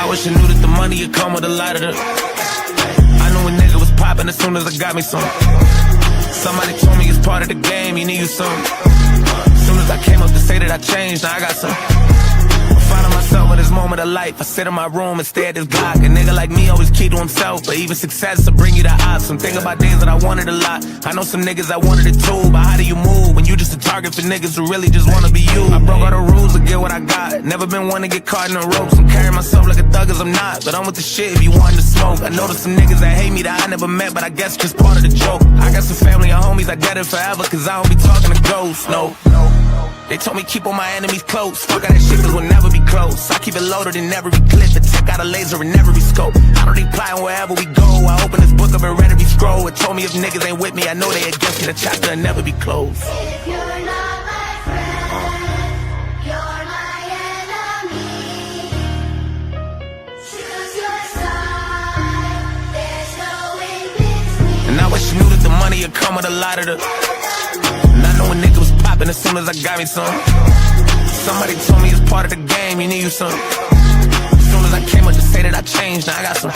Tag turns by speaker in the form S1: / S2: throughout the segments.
S1: I wish I knew that the money would come with a lot of the. I knew a nigga was popping as soon as I got me some. Somebody told me it's part of the game, you need you some. As soon as I came up to say that I changed, now I got some. Finding myself in this moment of life. I sit in my room and stare at this Glock. A nigga like me always keep to himself, but even success will bring you the odds. I'm thinking about days that I wanted a lot. I know some niggas that wanted it too, but how do you move when you just a target for niggas who really just wanna be you? I broke all the rules to get what I got. Never been one to get caught in the ropes. I'm carrying myself like a thug as I'm not, but I'm with the shit if you wanted to smoke. I know there's some niggas that hate me that I never met, but I guess just part of the joke. I got some family and homies that get it forever, cause I don't be talking to ghosts, no. They told me keep all my enemies close. Fuck all that shit cause we'll never be close. I keep it loaded in every clip and check out a laser in every scope. I don't need plotting wherever we go. I open this book up and read every scroll. It told me if niggas ain't with me, I know they against me. The chapter will never be closed.
S2: If you're not my friend, you're my enemy. Choose your side, there's no in between.
S1: And I wish you knew that the money would come with a lot of the. And I know a nigga was popping as soon as I got me some. Somebody told me it's part of the game, you need you some. As soon as I came up to say that I changed, now I got some.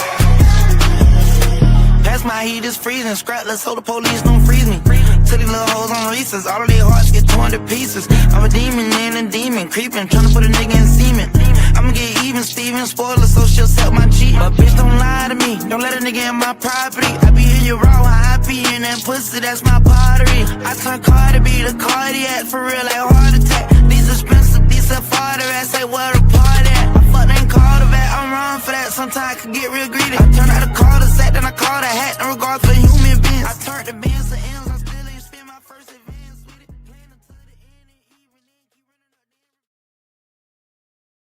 S3: Pass my heat is freezing, scrapless so the police don't freeze me. To these little hoes on recess, all of their hearts get torn to pieces. I'm a demon and a demon, creeping, trying to put a nigga in semen. I'ma get even, Steven, spoiler, so she'll sell my cheat. But bitch, don't lie to me, don't let a nigga in my property. I be in your raw, how I be in that pussy, that's my pottery. I turn car to be the cardiac, for real, like heart attack. These expensive, these are farther, I say where the party at. I fuck ain't called a vet, I'm wrong for that, sometimes I could get real greedy. I turn out a call to set, then I call the hat, no regard for human beings. I turned the bands to M's, I still ain't spend my first advance with it. Plan until the end and even then keep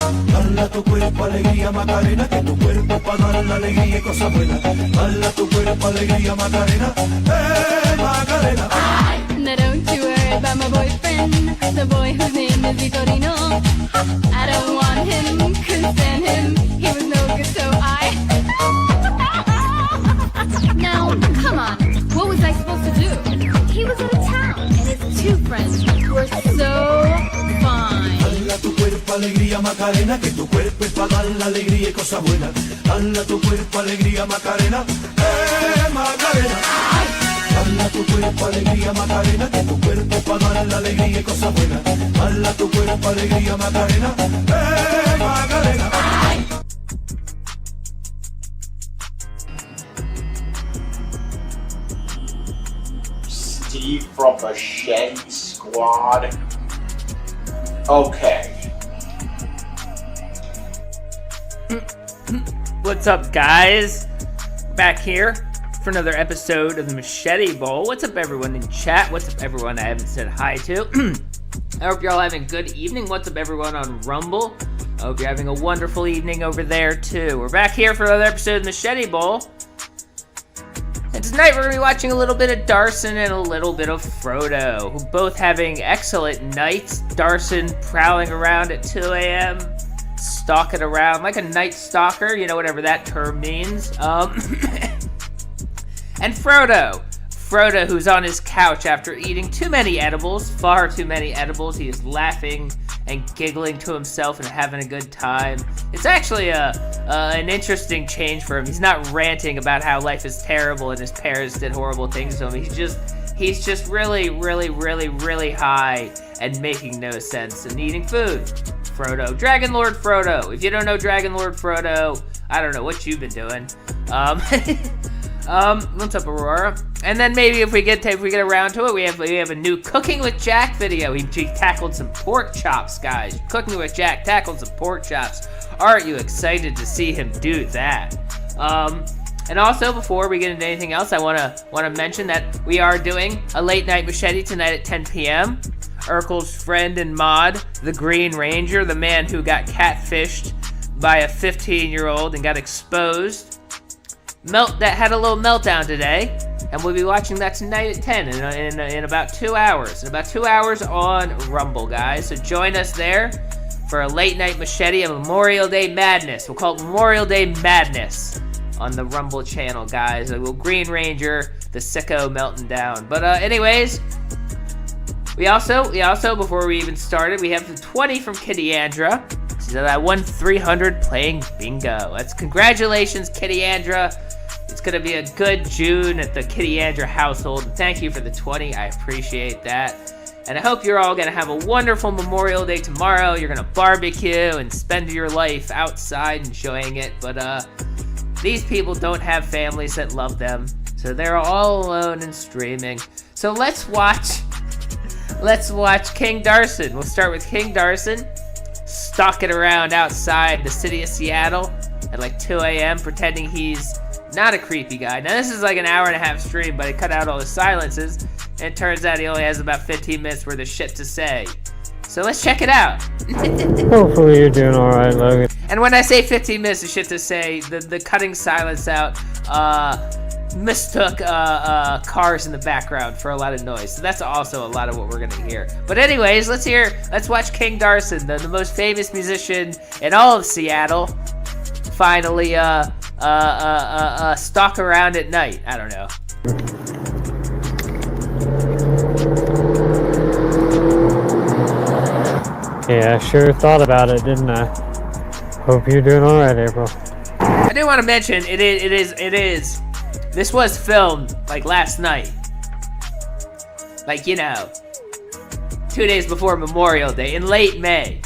S3: running.
S4: Dala tu cuerpo alegría Macarena, que tu cuerpo pa' dar la alegría y cosas buenas. Dala tu cuerpo alegría Macarena, Macarena.
S5: Now don't you worry about my boyfriend, the boy whose name is Vitorino. I don't want him, couldn't stand him, he was no good so I... Now, come on, what was I supposed to do? He was out of town, and his two friends were so fine.
S4: Dala tu cuerpo alegría Macarena, que tu cuerpo es pa' dar la alegría y cosas buenas. Dala tu cuerpo alegría Macarena, Macarena. Dala tu cuerpo alegría Macarena, que tu cuerpo pa' dar la alegría y cosas buenas. Dala tu cuerpo alegría Macarena, Macarena.
S6: Steve from Machete Squad. Okay.
S7: What's up, guys? Back here for another episode of the Machete Bowl. What's up, everyone in chat? What's up, everyone I haven't said hi to? I hope you're all having a good evening. What's up, everyone on Rumble? I hope you're having a wonderful evening over there, too. We're back here for another episode of the Machete Bowl. And tonight we're going to be watching a little bit of Darson and a little bit of Frodo, who both having excellent nights. Darson prowling around at 2 a.m., stalking around like a night stalker, you know, whatever that term means. And Frodo, who's on his couch after eating too many edibles, far too many edibles. He is laughing and giggling to himself and having a good time. It's actually an interesting change for him. He's not ranting about how life is terrible and his parents did horrible things to him. He's just really, really, really, really high and making no sense and eating food. Frodo, Dragon Lord Frodo. If you don't know Dragon Lord Frodo, I don't know what you've been doing. What's up, Aurora? And then maybe if we get around to it, we have a new Cooking with Jack video. He tackled some pork chops, guys. Cooking with Jack tackled some pork chops. Aren't you excited to see him do that? And also, before we get into anything else, I wanna mention that we are doing a late night machete tonight at 10 p.m. Urkel's friend and mod, the Green Ranger, the man who got catfished by a 15-year-old and got exposed, that had a little meltdown today, and we'll be watching that tonight at 10 in about 2 hours. In about 2 hours on Rumble, guys. So join us there for a late night machete and Memorial Day Madness. We'll call it Memorial Day Madness on the Rumble channel, guys. We'll Green Ranger, the sicko melting down. But anyways, we also before we even started, we have the 20 from Kitty Andra. He's at 1-300 playing bingo. That's congratulations, Kitty Andra. It's gonna be a good June at the Kitty Andra household. Thank you for the 20. I appreciate that. And I hope you're all gonna have a wonderful Memorial Day tomorrow. You're gonna barbecue and spend your life outside enjoying it. But these people don't have families that love them, so they're all alone and streaming. So let's watch King Darson. We'll start with King Darson stalking around outside the city of Seattle at like 2 a.m. pretending he's not a creepy guy. Now this is like an hour and a half stream, but I cut out all the silences, and it turns out he only has about 15 minutes worth of shit to say. So let's check it out.
S8: Hopefully you're doing alright, Logan.
S7: And when I say 15 minutes of shit to say, the cutting silence out mistook cars in the background for a lot of noise. So that's also a lot of what we're gonna hear. But anyways, let's watch King Darson, the most famous musician in all of Seattle, finally stalk around at night. I don't know.
S8: Yeah, I sure thought about it, didn't I? Hope you're doing alright, April.
S7: I do want to mention it is. This was filmed like last night. Like, you know, 2 days before Memorial Day in late May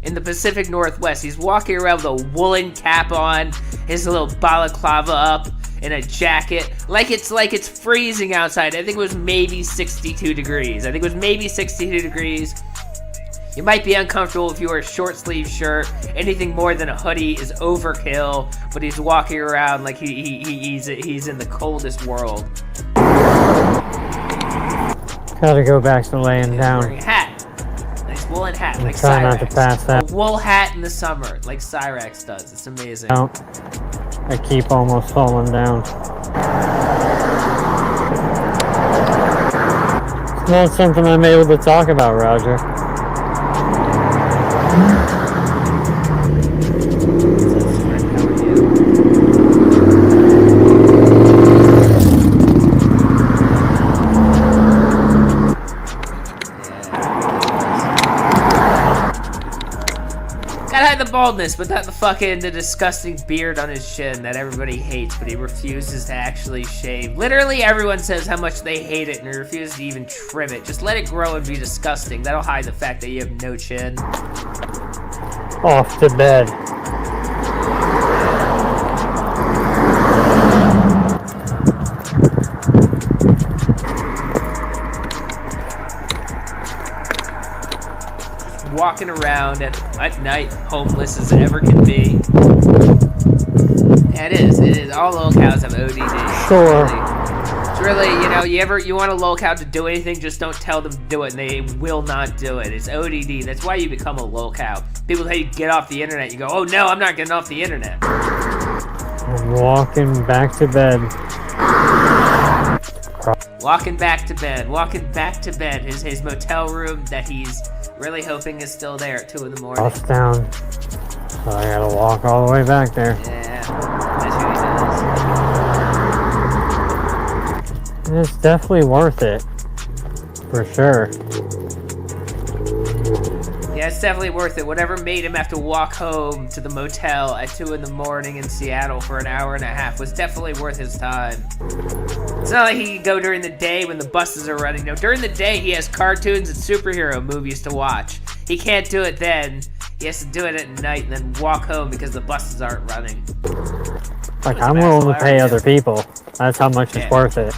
S7: in the Pacific Northwest. He's walking around with a woolen cap on, his little balaclava up, in a jacket. Like it's freezing outside. I think it was maybe 62 degrees. You might be uncomfortable if you wear a short sleeve shirt. Anything more than a hoodie is overkill. But he's walking around like he's in the coldest world.
S8: Gotta go back to laying down.
S7: Wearing a hat, nice woolen hat, like
S8: try not to
S7: Cyrax.
S8: pass that.
S7: A wool hat in the summer, like Cyrax does. It's amazing.
S8: I keep almost falling down. It's not something I'm able to talk about, Roger.
S7: The baldness, but not the disgusting beard on his chin that everybody hates, but he refuses to actually shave. Literally everyone says how much they hate it and he refuses to even trim it. Just let it grow and be disgusting. That'll hide the fact that you have no chin.
S8: Off to bed.
S7: Walking around at night, homeless as it ever can be. Yeah, it is. All lolcows have ODD.
S8: Sure.
S7: It's really, you want a lolcow to do anything, just don't tell them to do it, and they will not do it. It's ODD. That's why you become a lolcow. People tell you get off the internet. You go, oh no, I'm not getting off the internet.
S8: I'm walking back to bed.
S7: Walking back to bed. His motel room that he's really hoping is still there at 2 in the morning.
S8: Off down. So I gotta walk all the way back there.
S7: Yeah, that's what he does.
S8: It's definitely worth it. For sure.
S7: Yeah, it's definitely worth it. Whatever made him have to walk home to the motel at 2 in the morning in Seattle for an hour and a half was definitely worth his time. It's not like he can go during the day when the buses are running. No, during the day he has cartoons and superhero movies to watch. He can't do it then. He has to do it at night and then walk home because the buses aren't running.
S8: Like, I'm willing to pay other people. That's how much it's worth it.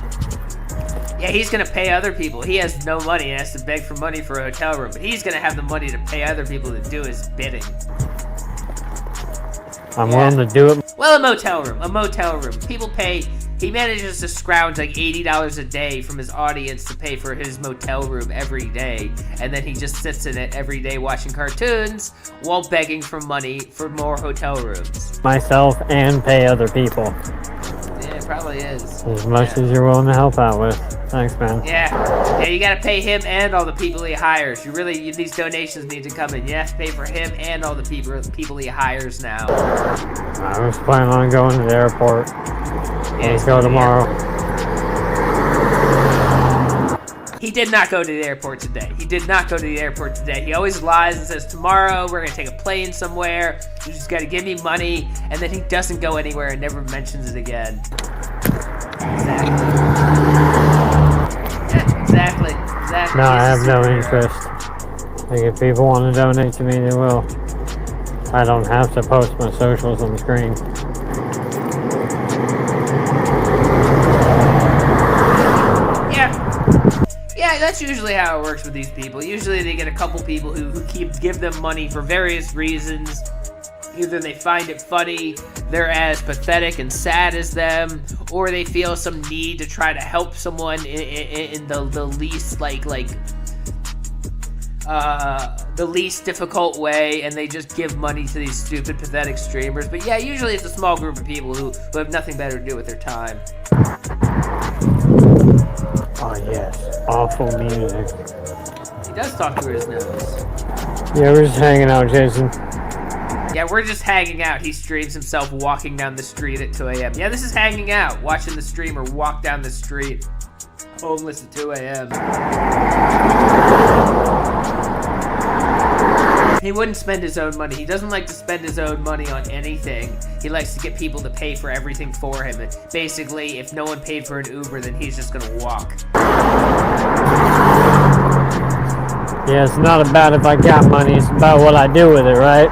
S7: Yeah, he's gonna pay other people. He has no money and has to beg for money for a hotel room, but he's gonna have the money to pay other people to do his bidding.
S8: I'm willing to do it.
S7: Well, a motel room. People pay. He manages to scrounge like $80 a day from his audience to pay for his motel room every day, and then he just sits in it every day watching cartoons while begging for money for more hotel rooms.
S8: Myself and pay other people.
S7: Yeah, it probably is.
S8: As much as you're willing to help out with. Thanks, man.
S7: Yeah, you gotta pay him and all the people he hires. These donations need to come in. You have to pay for him and all the people he hires now.
S8: I was planning on going to the airport. Let's go tomorrow.
S7: He did not go to the airport today. He did not go to the airport today. He always lies and says, tomorrow we're going to take a plane somewhere. You just got to give me money. And then he doesn't go anywhere and never mentions it again. Exactly. Yeah, exactly.
S8: No, I have no interest. Like, if people want to donate to me, they will. I don't have to post my socials on the screen.
S7: Yeah, that's usually how it works with these people. Usually they get a couple people who give them money for various reasons. Either they find it funny, they're as pathetic and sad as them, or they feel some need to try to help someone in the least the least difficult way, and they just give money to these stupid, pathetic streamers. But yeah, usually it's a small group of people who have nothing better to do with their time.
S8: Oh yes, awful music.
S7: He does talk through his nose.
S8: Yeah, we're just hanging out, Jason.
S7: Yeah, we're just hanging out. He streams himself walking down the street at 2 a.m. Yeah, this is hanging out, watching the streamer walk down the street, homeless at 2 a.m. He wouldn't spend his own money. He doesn't like to spend his own money on anything. He likes to get people to pay for everything for him. And basically, if no one paid for an Uber, then he's just gonna walk.
S8: Yeah, it's not about if I got money, it's about what I do with it, right?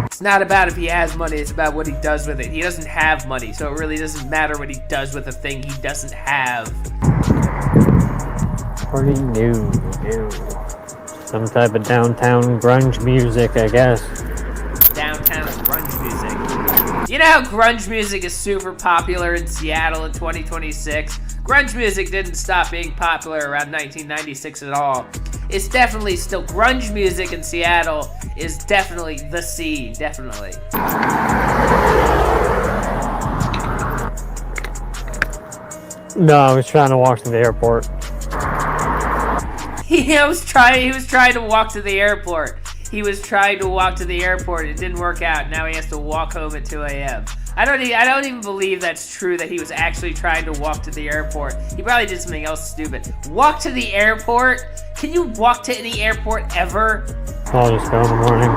S7: It's not about if he has money, it's about what he does with it. He doesn't have money, so it really doesn't matter what he does with a thing he doesn't have.
S8: Pretty new. Some type of downtown grunge music, I guess.
S7: Downtown grunge music. You know how grunge music is super popular in Seattle in 2026? Grunge music didn't stop being popular around 1996 at all. It's definitely still, grunge music in Seattle is definitely the scene, definitely.
S8: No, I was trying to walk to the airport.
S7: He was trying to walk to the airport. He was trying to walk to the airport. It didn't work out. Now he has to walk home at 2 a.m. I don't even believe that's true, that he was actually trying to walk to the airport. He probably did something else stupid. Walk to the airport? Can you walk to any airport ever?
S8: I'll just go in the morning.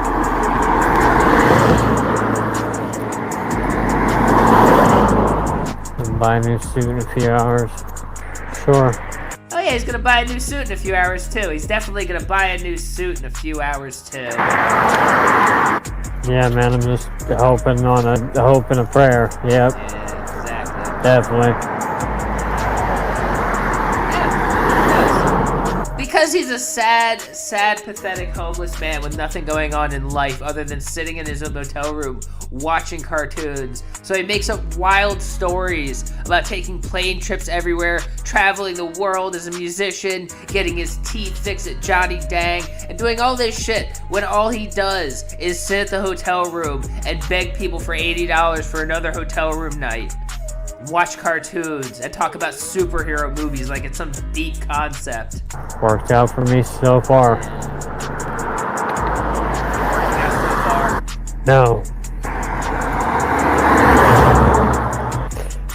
S8: And buy a new suit in a few hours. Sure.
S7: Oh yeah, he's gonna buy a new suit in a few hours too. He's definitely gonna buy a new suit in a few hours too.
S8: Yeah, man, I'm just hoping on a hope and a prayer. Yep.
S7: Yeah, exactly.
S8: Definitely.
S7: Yeah, because he's a sad, pathetic homeless man with nothing going on in life other than sitting in his motel room watching cartoons. So he makes up wild stories about taking plane trips everywhere, traveling the world as a musician, getting his teeth fixed at Johnny Dang, and doing all this shit when all he does is sit at the hotel room and beg people for $80 for another hotel room night. Watch cartoons and talk about superhero movies like it's some deep concept.
S8: Worked out for me so far. No.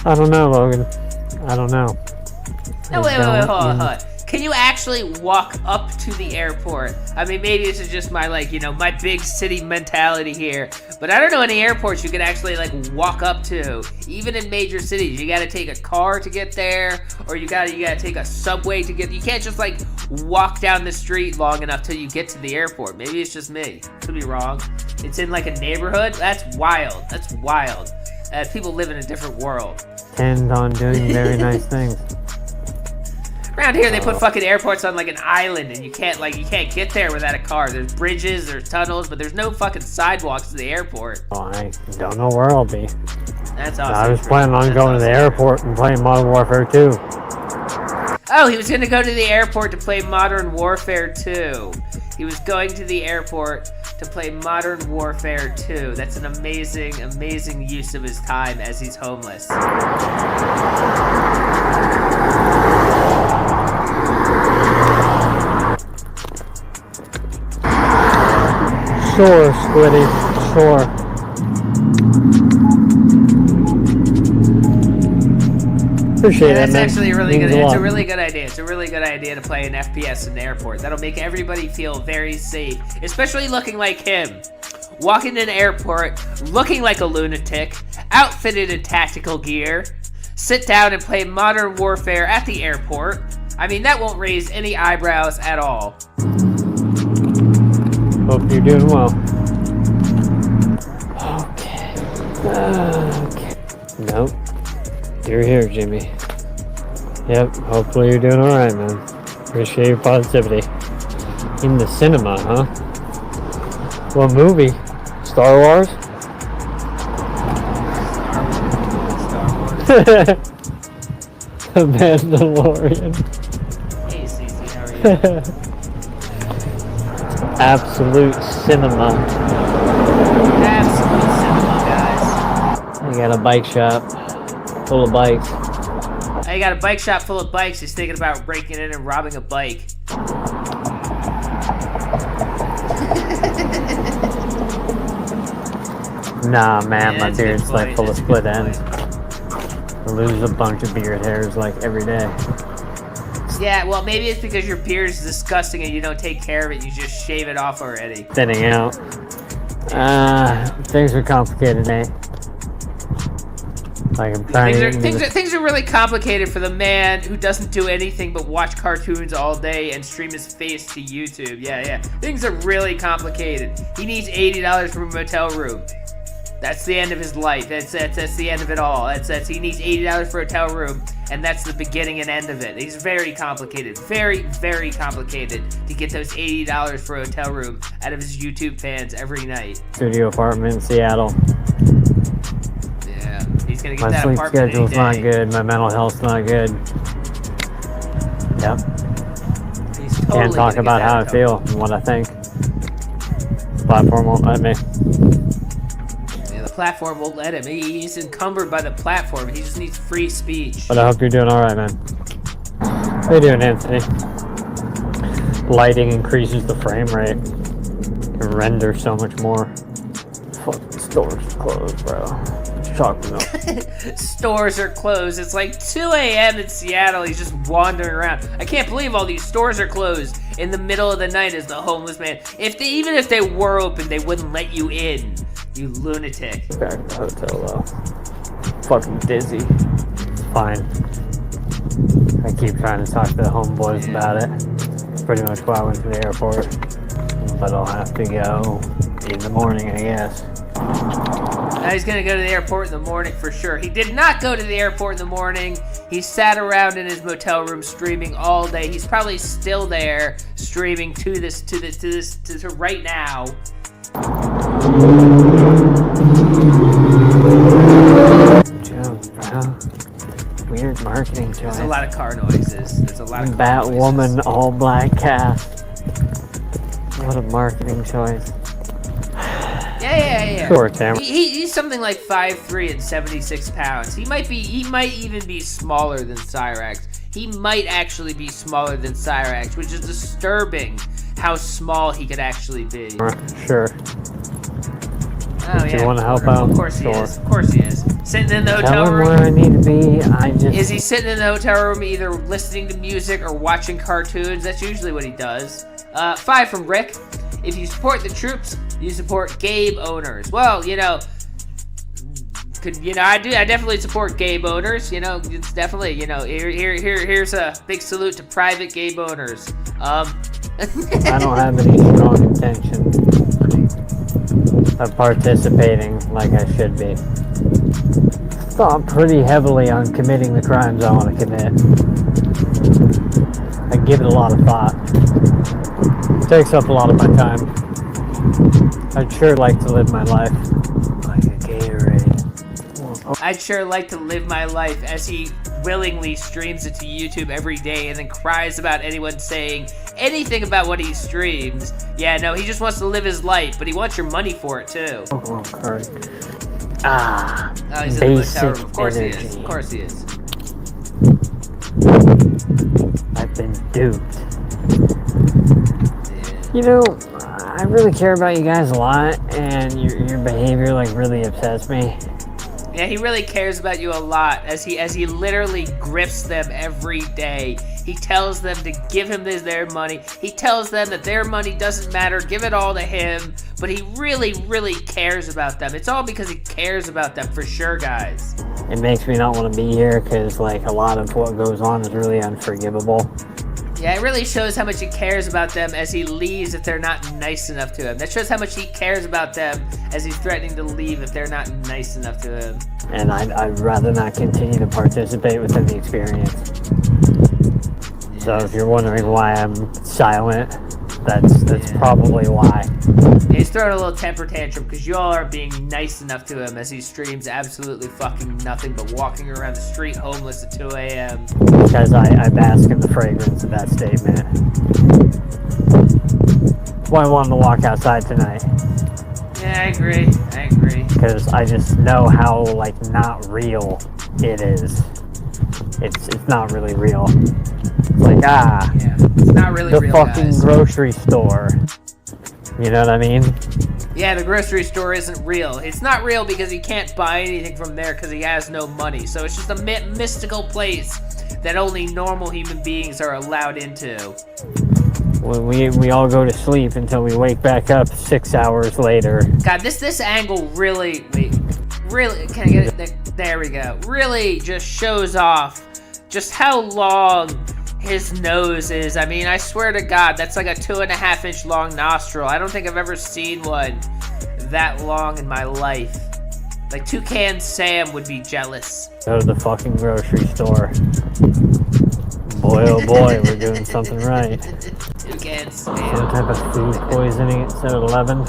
S8: I don't know, Logan. I don't know.
S7: No, wait, hold on. Can you actually walk up to the airport? I mean, maybe this is just my, my big city mentality here. But I don't know any airports you can actually, walk up to. Even in major cities, you gotta take a car to get there, or you gotta take a subway to get. You can't just, walk down the street long enough till you get to the airport. Maybe it's just me. Could be wrong. It's in, a neighborhood? That's wild. That's wild. People live in a different world.
S8: Tend on doing very nice things.
S7: Around here, they put fucking airports on an island, and you can't get there without a car. There's bridges, there's tunnels, but there's no fucking sidewalks to the airport.
S8: Oh, I don't know where I'll be.
S7: That's awesome.
S8: I was planning on going to the airport and playing Modern Warfare 2.
S7: Oh, he was gonna go to the airport to play Modern Warfare 2. He was going to the airport to play Modern Warfare 2. That's an amazing, amazing use of his time as he's homeless.
S8: Sure, Squiddy. Sure. Appreciate
S7: That's
S8: it, man.
S7: actually a really
S8: Means
S7: good.
S8: a
S7: It's a
S8: lot.
S7: really good idea. It's a really good idea to play an FPS in the airport. That'll make everybody feel very safe, especially looking like him. Walking in an airport, looking like a lunatic, outfitted in tactical gear, sit down and play Modern Warfare at the airport. I mean, that won't raise any eyebrows at all.
S8: Hope you're doing well. Okay. Okay. Nope. You're here, Jimmy. Yep. Hopefully you're doing alright, man. Appreciate your positivity. In the cinema, huh? What movie? Star Wars? The Mandalorian.
S7: Hey, Cece, how are you?
S8: Absolute cinema.
S7: Absolute cinema, guys.
S8: I got a bike shop full of bikes.
S7: I got a bike shop full of bikes. He's thinking about breaking in and robbing a bike.
S8: Nah, man,
S7: Yeah,
S8: my
S7: that's a good
S8: beard's like
S7: point,
S8: full of
S7: that's a
S8: split
S7: good
S8: ends. I lose a bunch of beard hairs like every day.
S7: Yeah, well, maybe it's because your beard is disgusting and you don't take care of it. You just shave it off already.
S8: Thinning out. Things are complicated, Nate. Like I'm trying to.
S7: Things are really complicated for the man who doesn't do anything but watch cartoons all day and stream his face to YouTube. Yeah. Things are really complicated. He needs $80 for a motel room. That's the end of his life. That's the end of it all. He needs $80 for a hotel room, and that's the beginning and end of it. He's very complicated. Very, very complicated to get those $80 for a hotel room out of his YouTube fans every night.
S8: Studio apartment in Seattle.
S7: Yeah, he's gonna get
S8: My
S7: that
S8: sleep
S7: apartment
S8: schedule's
S7: any
S8: not
S7: day.
S8: good. My mental health's not good. Yep.
S7: He's totally
S8: Can't talk
S7: gonna get
S8: about
S7: that
S8: how I
S7: hotel
S8: feel
S7: room.
S8: and what I think. The platform won't let me.
S7: Yeah, the platform won't let him. He's encumbered by the platform. He just needs free speech.
S8: But I hope you're doing alright, man. How you doing, Anthony? Lighting increases the frame rate. Can render so much more. Fucking stores closed, bro. Shock me up.
S7: Stores are closed. It's like 2 a.m. in Seattle. He's just wandering around. I can't believe all these stores are closed in the middle of the night as the homeless man. Even if they were open, they wouldn't let you in. You lunatic.
S8: Back at the hotel, though. Fucking dizzy. It's fine. I keep trying to talk to the homeboys about it. That's pretty much why I went to the airport. But I'll have to go in the morning, I guess.
S7: Now he's gonna go to the airport in the morning for sure. He did not go to the airport in the morning. He sat around in his motel room streaming all day. He's probably still there streaming to right now.
S8: Joe, bro. Weird marketing choice.
S7: There's a lot of car noises. There's a lot of car noises.
S8: Batwoman, all black cast. What a marketing choice.
S7: Yeah.
S8: Sure, Cameron.
S7: He's something like 5'3" and 76 pounds. He might even be smaller than Cyrax. He might actually be smaller than Cyrax, which is disturbing how small he could actually be.
S8: Sure.
S7: Oh,
S8: Do
S7: yeah.
S8: you want to help out?
S7: Of course he
S8: Sure.
S7: is. Of course he is. Sitting in the
S8: Tell
S7: hotel
S8: him
S7: room.
S8: where I need to be.
S7: Is he sitting in the hotel room either listening to music or watching cartoons? That's usually what he does. 5 from Rick. If you support the troops, you support Gabe owners. Well, I definitely support Gabe owners. It's definitely, here's a big salute to private Gabe owners.
S8: I don't have any strong intention of participating like I should be. Thought pretty heavily on committing the crimes I want to commit. I give it a lot of thought. It takes up a lot of my time. I'd sure like to live my life like a Gatorade.
S7: I'd sure like to live my life as he willingly streams it to YouTube every day and then cries about anyone saying anything about what he streams. Yeah, no, he just wants to live his life, but he wants your money for it too.
S8: Oh, card.
S7: Oh, he's in the motel room. Of course
S8: Basic
S7: he is. Of course he is.
S8: I've been duped. I really care about you guys a lot, and your behavior really upsets me.
S7: Yeah, Yeah, he really cares about you a lot as he literally grips them every day. He tells them to give him their money. He tells them that their money doesn't matter, give it all to him. But he really, really cares about them. It's all because he cares about them for sure, guys.
S8: It makes me not want to be here because, like, a lot of what goes on is really unforgivable.
S7: Yeah, it really shows how much he cares about them as he leaves if they're not nice enough to him. That shows how much he cares about them as he's threatening to leave if they're not nice enough to him.
S8: And I'd rather not continue to participate within the experience. So if you're wondering why I'm silent, that's probably why.
S7: Yeah, he's throwing a little temper tantrum because you all aren't being nice enough to him as he streams absolutely fucking nothing but walking around the street homeless at 2 a.m.
S8: Because I bask in the fragrance of that statement. Why I wanted to walk outside tonight.
S7: Yeah, I agree.
S8: Because I just know how, like, not real it is. It's not really real. It's like,
S7: Yeah, it's not really
S8: the
S7: real,
S8: fucking
S7: guys.
S8: grocery store. You know what I mean?
S7: Yeah, the grocery store isn't real. It's not real because he can't buy anything from there because he has no money. So it's just a mystical place that only normal human beings are allowed into.
S8: When we all go to sleep until we wake back up 6 hours later.
S7: God, this angle really, can I get it? There we go. Really just shows off just how long his nose is. I mean, I swear to God, that's like a 2.5 inch long nostril. I don't think I've ever seen one that long in my life. Like Toucan Sam would be jealous.
S8: Go to the fucking grocery store. Boy, oh boy, we're doing something right.
S7: Toucan
S8: Some
S7: Sam.
S8: type of food poisoning at 7-Eleven.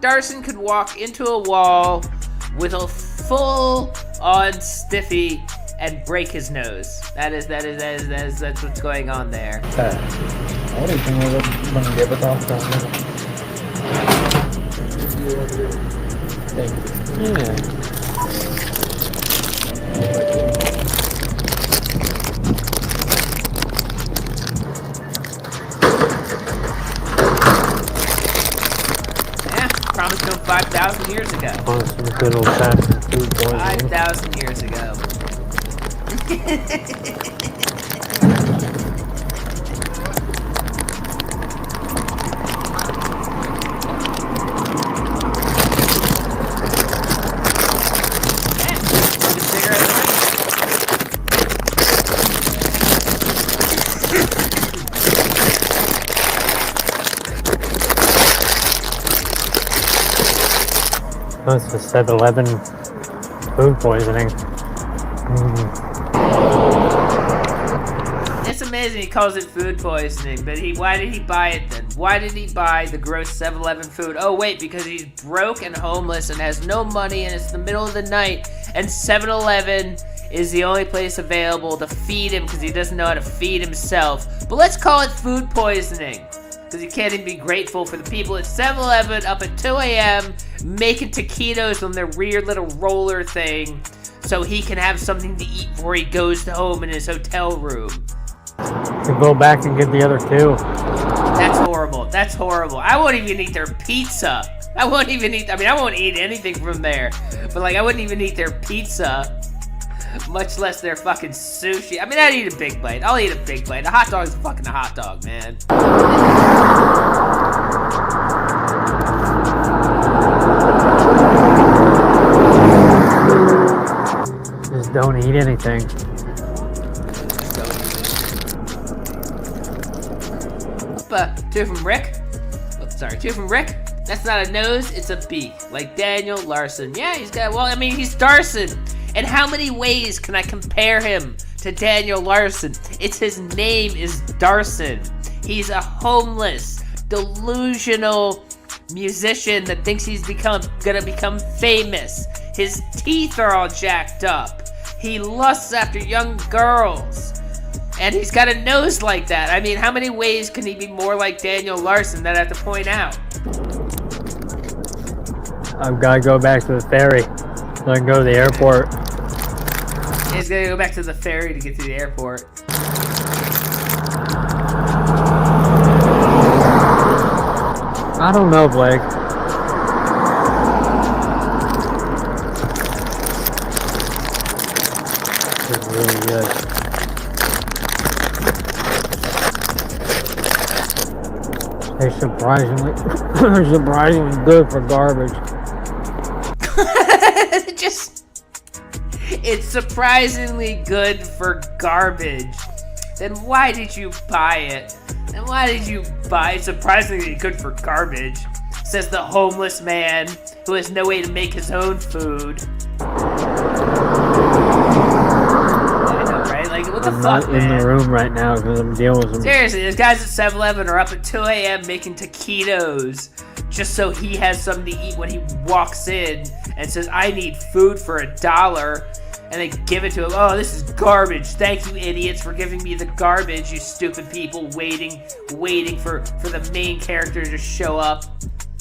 S7: Darson could walk into a wall with a full-on stiffy and break his nose. That's what's going on there. Promised him 5,000 years ago.
S8: On some good old-fashioned food poisoning.
S7: 5,000 years ago.
S8: Oh, it's a 7-Eleven food poisoning.
S7: It's amazing he calls it food poisoning, but why did he buy it then? Why did he buy the gross 7-Eleven food? Oh wait, because he's broke and homeless and has no money and it's the middle of the night and 7-Eleven is the only place available to feed him because he doesn't know how to feed himself. But let's call it food poisoning. Because you can't even be grateful for the people at 7-Eleven up at 2 a.m. making taquitos on their weird little roller thing so he can have something to eat before he goes home in his hotel room.
S8: To go back and get the other two.
S7: That's horrible. That's horrible. I won't even eat their pizza. I won't eat anything from there. But like, I wouldn't even eat their pizza. Much less their fucking sushi. I mean, I'd eat a big bite. I'll eat a big bite. A hot dog is fucking a hot dog, man.
S8: Just don't eat anything.
S7: Two from Rick. Oh, sorry, two from Rick. That's not a nose, it's a beak. Like Daniel Larson. Yeah, he's Darson. And how many ways can I compare him to Daniel Larson? His name is Darson. He's a homeless, delusional musician that thinks he's gonna become famous. His teeth are all jacked up. He lusts after young girls. And he's got a nose like that. I mean, how many ways can he be more like Daniel Larson that I have to point out?
S8: I've got to go back to the ferry so I can go to the airport.
S7: He's gonna go back to the ferry to get to the airport.
S8: I don't know, Blake. It's really good. They're surprisingly good for garbage.
S7: It's surprisingly good for garbage. Then why did you buy it? And why did you buy it? Surprisingly good for garbage, says the homeless man who has no way to make his own food. I know, right? Like, what the
S8: I'm
S7: fuck,
S8: not
S7: man?
S8: in the room right now because I'm dealing with some.
S7: Seriously, those guys at 7-Eleven are up at 2 a.m. making taquitos just so he has something to eat when he walks in and says, I need food for $1. And they give it to him. Oh, this is garbage. Thank you, idiots, for giving me the garbage, you stupid people waiting for the main character to show up.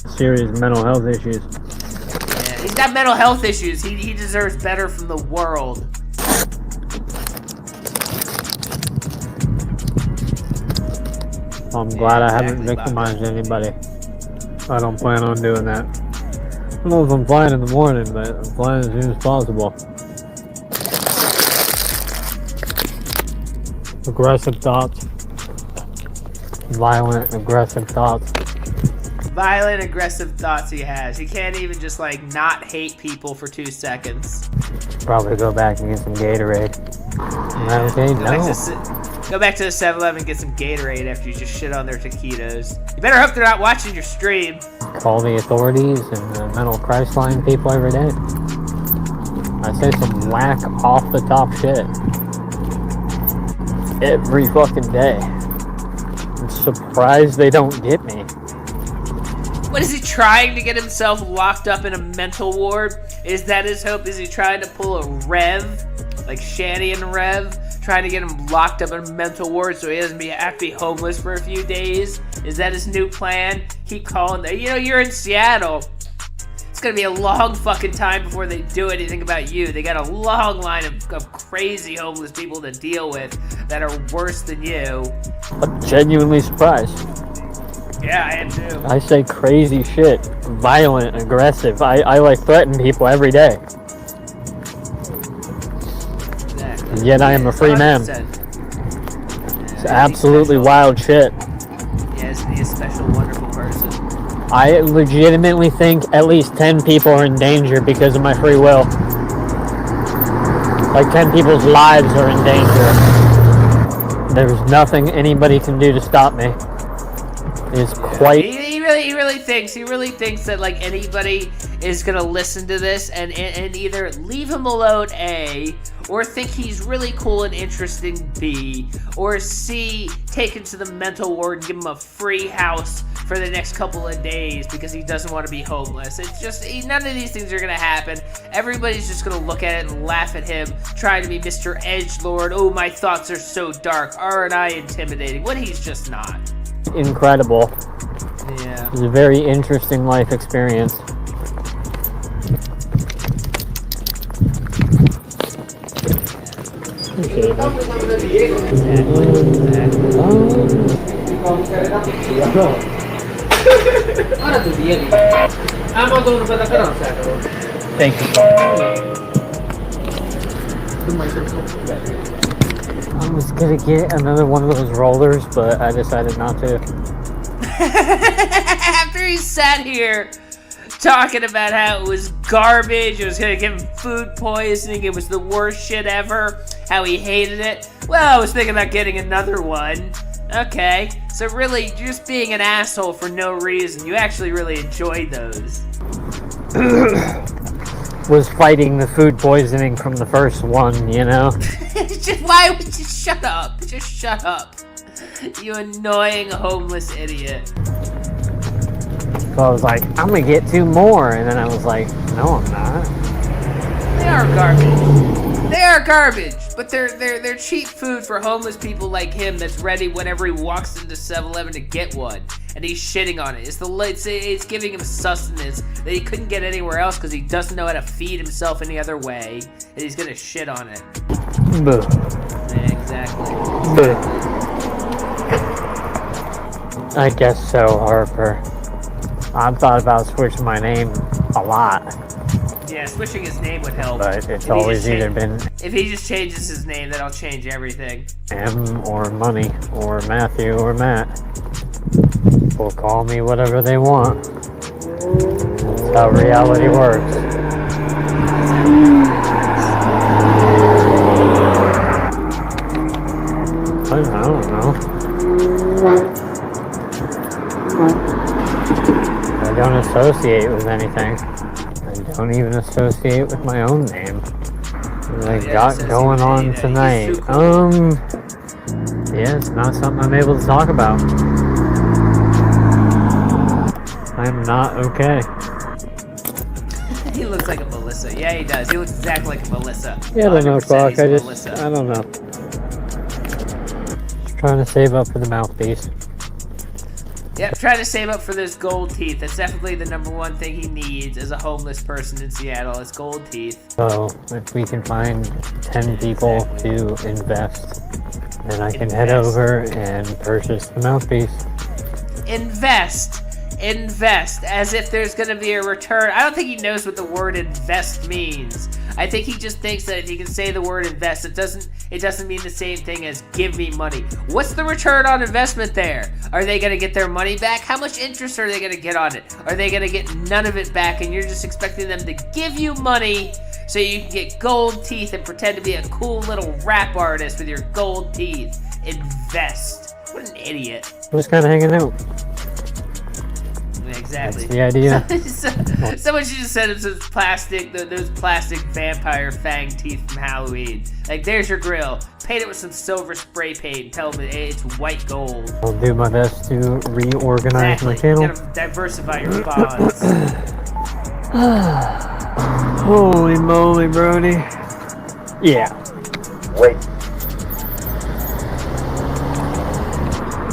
S8: Serious mental health issues.
S7: Yeah, he's got mental health issues. He deserves better from the world.
S8: I'm glad I haven't
S7: exactly,
S8: victimized anybody. I don't plan on doing that. I don't know if I'm flying in the morning, but I'm flying as soon as possible. Aggressive thoughts. Violent, aggressive thoughts.
S7: Violent, aggressive thoughts he has. He can't even just, like, not hate people for 2 seconds.
S8: Probably go back and get some Gatorade. Is that okay? No.
S7: Go back to the 7-Eleven and get some Gatorade after you just shit on their taquitos. You better hope they're not watching your stream.
S8: Call the authorities and the mental crisis line people every day. I say some whack off the top shit. Every fucking day. I'm surprised they don't get me.
S7: What is he trying to get himself locked up in a mental ward? Is that his hope? Is he trying to pull a Rev? Like Shanny and Rev? Trying to get him locked up in a mental ward so he doesn't have to be homeless for a few days? Is that his new plan? Keep calling there. You know, you're in Seattle. It's gonna be a long fucking time before they do anything about you. They got a long line of crazy homeless people to deal with that are worse than you.
S8: I'm genuinely surprised.
S7: Yeah, I am too.
S8: I say crazy shit. Violent, aggressive. I like threaten people every day.
S7: Exactly.
S8: Yet I am a free man.
S7: 100%.
S8: It's absolutely wild shit.
S7: Yeah, isn't he a special, wonderful person?
S8: I legitimately think at least 10 people are in danger because of my free will. Like 10 people's lives are in danger. There's nothing anybody can do to stop me. It's quite...
S7: He really thinks that like anybody is gonna listen to this and either leave him alone, A, or think he's really cool and interesting, B, or C, take him to the mental ward and give him a free house for the next couple of days because he doesn't want to be homeless. It's just, none of these things are gonna happen. Everybody's just gonna look at it and laugh at him, trying to be Mr. Edgelord. Oh, my thoughts are so dark. Aren't I intimidating? When he's just not.
S8: incredible.
S7: Yeah.
S8: It's a very interesting life experience. Okay. Thank you. I was gonna get another one of those rollers, but I decided not to.
S7: After he sat here talking about how it was garbage, it was gonna give him food poisoning, it was the worst shit ever, how he hated it. Well, I was thinking about getting another one. Okay, so really, you're just being an asshole for no reason. You actually really enjoyed those.
S8: Was fighting the food poisoning from the first one, you know?
S7: Why would you shut up? Just shut up. You annoying homeless idiot.
S8: So I was like, I'm gonna get 2 more, and then I was like, no, I'm not.
S7: are garbage. They are garbage, but they're cheap food for homeless people like him that's ready whenever he walks into 7-Eleven to get one, and he's shitting on it. It's giving him sustenance that he couldn't get anywhere else because he doesn't know how to feed himself any other way, and he's gonna shit on it.
S8: Boo.
S7: Yeah, exactly.
S8: Boo. I guess so, Harper. I've thought about switching my name a lot.
S7: Yeah, switching his name would help.
S8: But it's always either been
S7: If he just changes his name, that'll change everything.
S8: M or Money or Matthew or Matt. Will call me whatever they want. That's how reality works. I don't know. I don't associate with anything. I don't even associate with my own name. What I got going on tonight. Yeah, it's not something I'm able to talk about. I'm not okay.
S7: He looks like a Melissa. Yeah, he does. He looks exactly like a Melissa.
S8: Yeah, I don't know,
S7: 100%
S8: Clark.
S7: he's a Melissa.
S8: I don't know. Just trying to save up for the mouthpiece.
S7: Yep, trying to save up for those gold teeth. That's definitely the number one thing he needs as a homeless person in Seattle is gold teeth.
S8: So, if we can find 10 people to invest, then I can head over and purchase the mouthpiece.
S7: Invest, as if there's gonna be a return. I don't think he knows what the word invest means. I think he just thinks that if he can say the word invest, it doesn't mean the same thing as give me money. What's the return on investment there? Are they gonna get their money back? How much interest are they gonna get on it? Are they gonna get none of it back and you're just expecting them to give you money so you can get gold teeth and pretend to be a cool little rap artist with your gold teeth? Invest. What an idiot.
S8: Just kind of hanging out.
S7: Exactly.
S8: That's the idea.
S7: Someone should just send him some plastic, those plastic vampire fang teeth from Halloween. Like, there's your grill. Paint it with some silver spray paint and tell them it's white gold.
S8: I'll do my best to reorganize my channel.
S7: You gotta diversify your bonds.
S8: Holy moly, Brody. Yeah.
S6: Wait.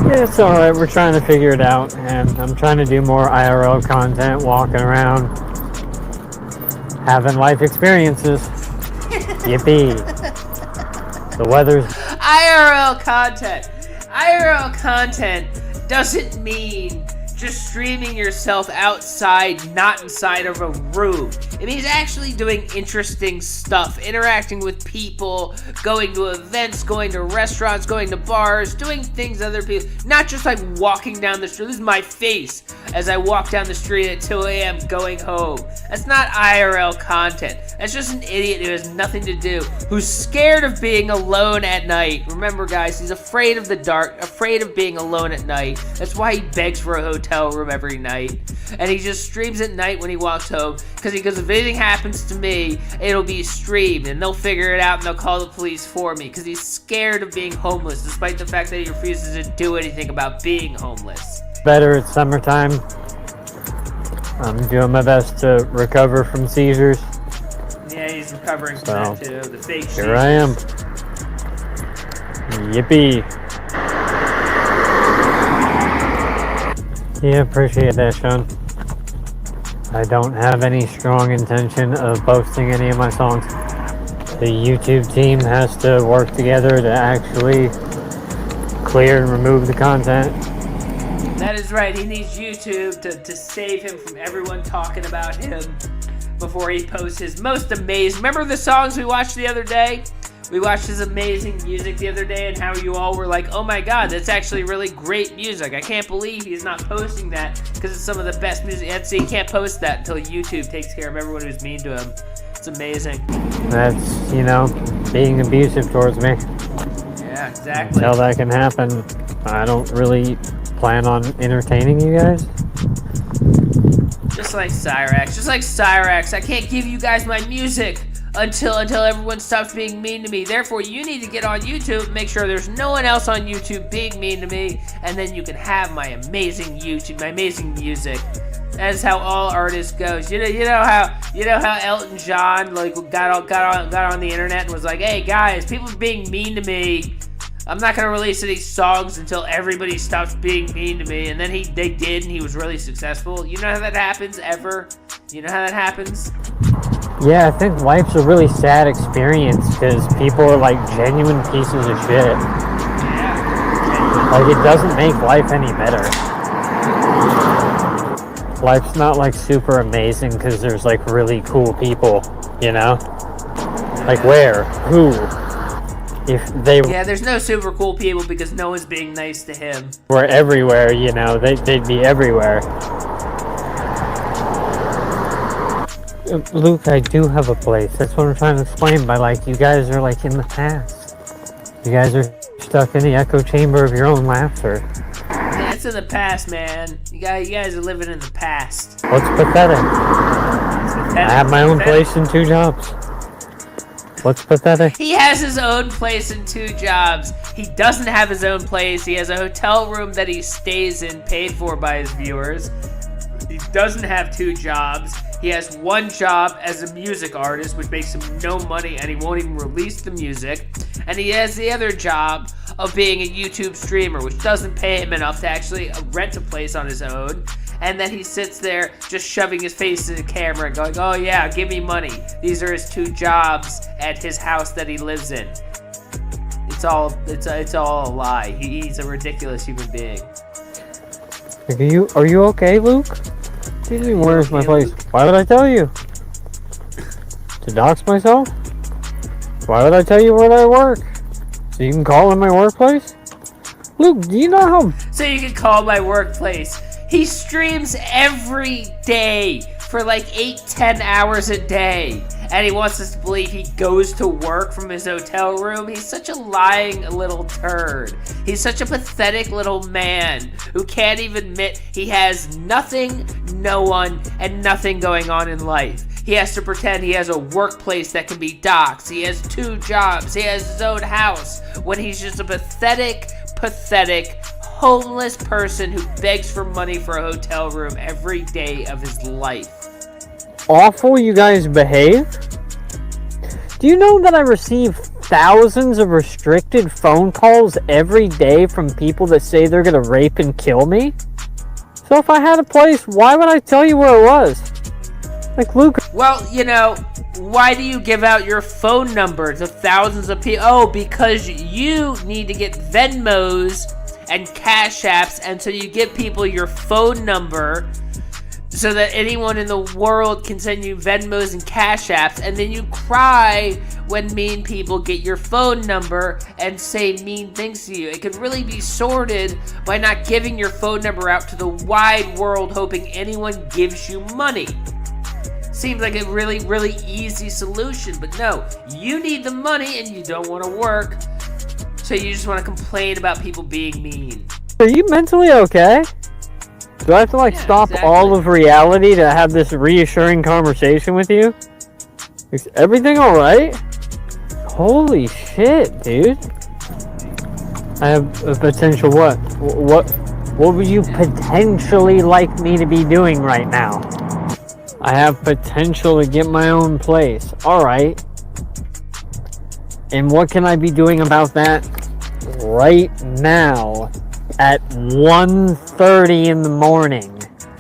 S8: Yeah, it's alright. We're trying to figure it out, and I'm trying to do more IRL content, walking around, having life experiences. Yippee. The weather's...
S7: IRL content doesn't mean just streaming yourself outside, not inside of a room. It means actually doing interesting stuff, interacting with people, going to events, going to restaurants, going to bars, doing things other people, not just like walking down the street. This is my face as I walk down the street at 2 a.m. going home. That's not IRL content. That's just an idiot who has nothing to do, who's scared of being alone at night. Remember, guys, he's afraid of the dark, afraid of being alone at night. That's why he begs for a hotel room every night. And he just streams at night when he walks home, because if anything happens to me, it'll be streamed, and they'll figure it out, and they'll call the police for me, because he's scared of being homeless, despite the fact that he refuses to do anything about being homeless.
S8: Better, it's summertime. I'm doing my best to recover from seizures.
S7: Yeah, he's recovering from that too, the fake
S8: Here
S7: seizures.
S8: I am. Yippee. Yeah, appreciate that, Sean. I don't have any strong intention of posting any of my songs. The YouTube team has to work together to actually clear and remove the content.
S7: That is right. He needs YouTube to save him from everyone talking about him before he posts his most amazing... Remember the songs we watched the other day? We watched his amazing music the other day and how you all were like, oh my god, that's actually really great music. I can't believe he's not posting that because it's some of the best music. And so he can't post that until YouTube takes care of everyone who's mean to him. It's amazing.
S8: That's, being abusive towards me.
S7: Yeah, exactly.
S8: Until that can happen, I don't really plan on entertaining you guys.
S7: Just like Cyrax. I can't give you guys my music until everyone stops being mean to me. Therefore, you need to get on YouTube, make sure there's no one else on YouTube being mean to me, and then you can have my amazing YouTube, my amazing music. That's how all artists goes. You know how Elton John like got on the internet and was like, "Hey guys, people are being mean to me. I'm not gonna release any songs until everybody stops being mean to me." And then they did, and he was really successful. You know how that happens ever? You know how that happens?
S8: Yeah, I think life's a really sad experience because people are like genuine pieces of shit.
S7: Yeah.
S8: Like, it doesn't make life any better. Life's not like super amazing because there's like really cool people, you know? Like where? Who? If they
S7: Yeah, there's no super cool people because no one's being nice to him.
S8: were everywhere, you know, they'd be everywhere. Luke, I do have a place. That's what I'm trying to explain by like, you guys are like in the past. You guys are stuck in the echo chamber of your own laughter.
S7: Yeah, it's in the past, man. You guys are living in the past.
S8: What's pathetic? I have my own place and 2 jobs. What's pathetic?
S7: He has his own place and 2 jobs. He doesn't have his own place. He has a hotel room that he stays in, paid for by his viewers. He doesn't have 2 jobs. He has 1 job as a music artist, which makes him no money, and he won't even release the music. And he has the other job of being a YouTube streamer, which doesn't pay him enough to actually rent a place on his own. And then he sits there just shoving his face in the camera and going, "Oh yeah, give me money." These are his 2 jobs at his house that he lives in. It's all a lie. He's a ridiculous human being.
S8: Are you okay, Luke? Where's my place? Why would I tell you? To dox myself? Why would I tell you where I work? So you can call in my workplace? Luke, do you know how...
S7: So you can call my workplace. He streams every day for like 8-10 hours a day. And he wants us to believe he goes to work from his hotel room. He's such a lying little turd. He's such a pathetic little man who can't even admit he has nothing, no one, and nothing going on in life. He has to pretend he has a workplace that can be doxxed. He has 2 jobs. He has his own house when he's just a pathetic, homeless person who begs for money for a hotel room every day of his life.
S8: Awful you guys behave? Do you know that I receive thousands of restricted phone calls every day from people that say they're gonna rape and kill me? So if I had a place, why would I tell you where it was? Like, Luke...
S7: Well, you know, why do you give out your phone number to thousands of people? Oh, because you need to get Venmos and Cash Apps, and so you give people your phone number so that anyone in the world can send you Venmos and Cash Apps, and then you cry when mean people get your phone number and say mean things to you. It could really be sorted by not giving your phone number out to the wide world, hoping anyone gives you money. Seems like a really, really easy solution, but no, you need the money and you don't want to work, so you just want to complain about people being mean.
S8: Are you mentally okay? Do I have to stop all of reality to have this reassuring conversation with you? Is everything alright? Holy shit, dude. I have a potential what? What would you potentially like me to be doing right now? I have potential to get my own place. Alright. And what can I be doing about that right now at 1:30 in the morning?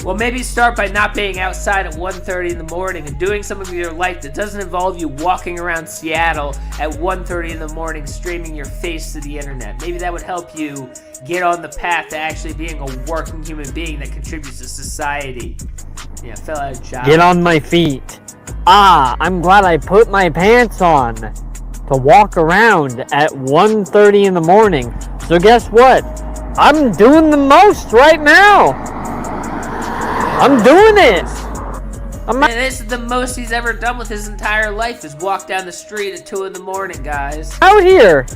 S7: Well, maybe start by not being outside at 1:30 in the morning and doing something with your life that doesn't involve you walking around Seattle at 1:30 in the morning streaming your face to the internet. Maybe that would help you get on the path to actually being a working human being that contributes to society. Yeah, fill out a job.
S8: Get on my feet. I'm glad I put my pants on to walk around at 1:30 in the morning. So guess what? I'm doing the most right now. I'm doing it.
S7: And this is the most he's ever done with his entire life, is walk down the street at 2 in the morning, guys.
S8: Out here.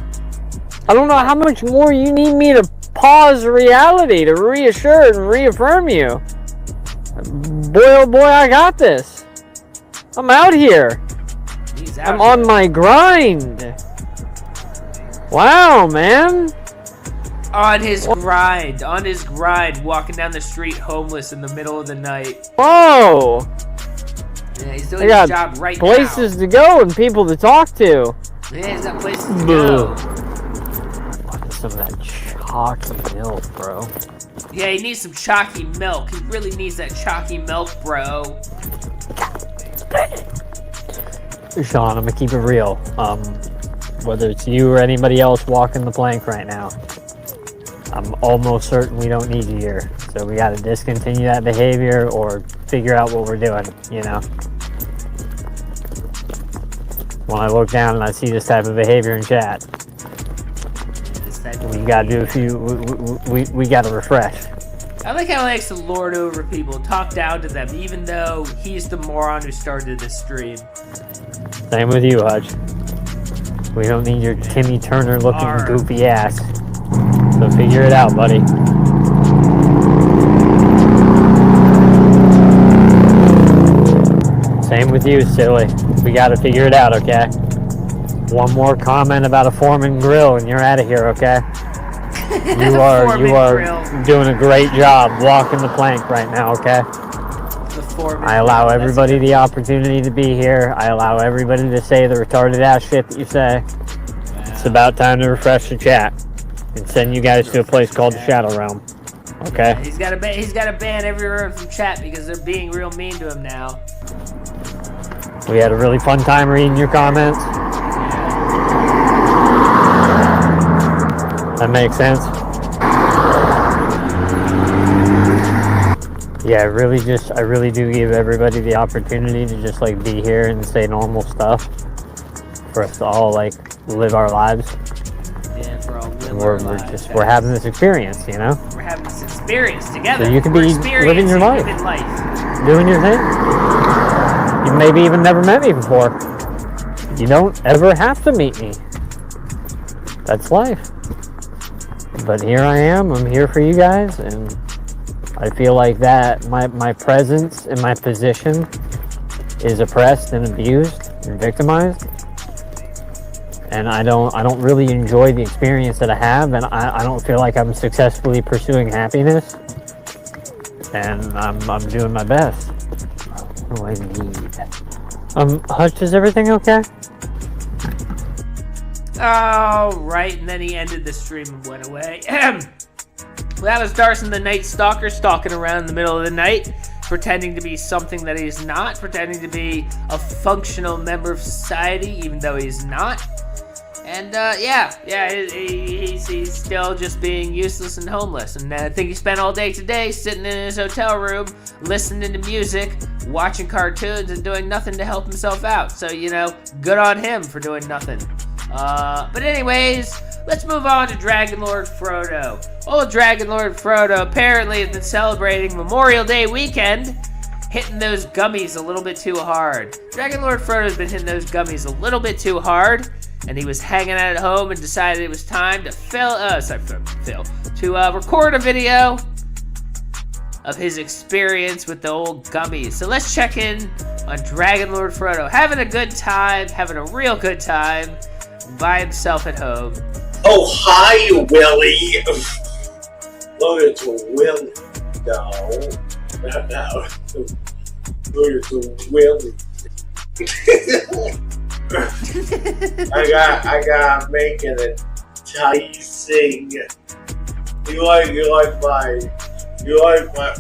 S8: I don't know how much more you need me to pause reality to reassure and reaffirm you. Boy, oh boy, I got this. I'm out here. I'm on my grind. Wow, man.
S7: On his grind, walking down the street homeless in the middle of the night.
S8: Whoa!
S7: Yeah, he's doing
S8: I got
S7: his job right
S8: places
S7: now.
S8: to go and people to talk to.
S7: Yeah, he's got places to go.
S8: Some of that chalky milk, bro.
S7: Yeah, he needs some chalky milk. He really needs that chalky milk, bro.
S8: Sean, I'm gonna keep it real. Whether it's you or anybody else walking the plank right now, I'm almost certain we don't need you here. So we gotta discontinue that behavior or figure out what we're doing, you know? When I look down and I see this type of behavior in chat, we gotta do a few, we gotta refresh.
S7: I like how he likes to lord over people, talk down to them, even though he's the moron who started this stream.
S8: Same with you, Hutch. We don't need your Timmy Turner looking
S7: Arr.
S8: goofy ass. So figure it out, buddy. Same with you, silly. We gotta figure it out, okay? One more comment about a Foreman grill and you're out of here, okay? You are
S7: Grill.
S8: doing a great job walking the plank right now, okay?
S7: The Foreman
S8: I allow
S7: Grill, that's
S8: everybody
S7: good.
S8: the opportunity to be here. I allow everybody to say the retarded ass shit that you say. It's about time to refresh the chat and send you guys to a place called the Shadow Realm. Okay?
S7: He's got to ban everyone from chat because they're being real mean to him now.
S8: We had a really fun time reading your comments. That makes sense. Yeah, I really do give everybody the opportunity to just like be here and say normal stuff for us to all like live our lives.
S7: Yeah, for all
S8: We're having this experience, you know?
S7: We're having this experience together.
S8: So you can
S7: We're
S8: be living your life.
S7: experiencing life.
S8: Doing your thing. You maybe even never met me before. You don't ever have to meet me. That's life. But here I am. I'm here for you guys, and I feel like that my presence and my position is oppressed and abused and victimized. And I don't really enjoy the experience that I have, and I don't feel like I'm successfully pursuing happiness. And I'm doing my best. What do I need? Hutch, is everything okay?
S7: Oh, right, and then he ended the stream and went away. Well, that was Darson the Night Stalker stalking around in the middle of the night, pretending to be something that he's not, pretending to be a functional member of society, even though he's not. And he's still just being useless and homeless. And I think he spent all day today sitting in his hotel room, listening to music, watching cartoons, and doing nothing to help himself out. So, good on him for doing nothing. But anyways, let's move on to Dragon Lord Frodo. Old Dragon Lord Frodo apparently has been celebrating Memorial Day weekend, hitting those gummies a little bit too hard. Dragon Lord Frodo's been hitting those gummies a little bit too hard, and he was hanging out at home and decided it was time to record a video of his experience with the old gummies. So let's check in on Dragon Lord Frodo, having a real good time by himself at home.
S6: Oh, hi, Willie. Look at Willie. No. Look at Willie. I got make it enticing. You like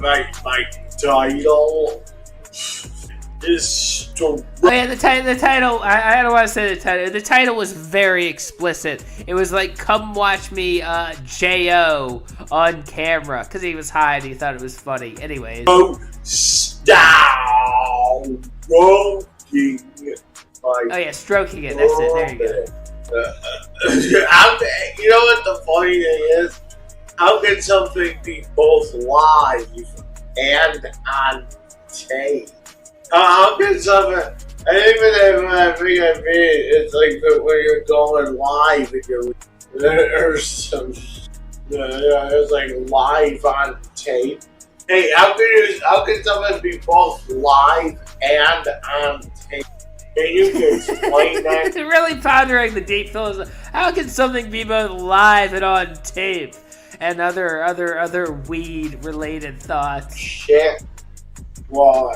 S6: my title?
S7: Oh yeah, the title. I don't want to say the title. The title was very explicit. It was like, "Come watch me, J.O. on camera," because he was high and he thought it was funny. Anyways.
S6: Oh, stop stroking.
S7: Oh yeah, stroking it. That's it. There you go.
S6: You know what the funny thing is? How can something be both live and on tape? How can something? And even if I think it's like when you're going live and you're some, it's like live on tape. Hey, how can something be both live and on tape? Can you explain that?
S7: Really pondering the deep philosophy. How can something be both live and on tape? and other weed related thoughts.
S6: Shit. Why?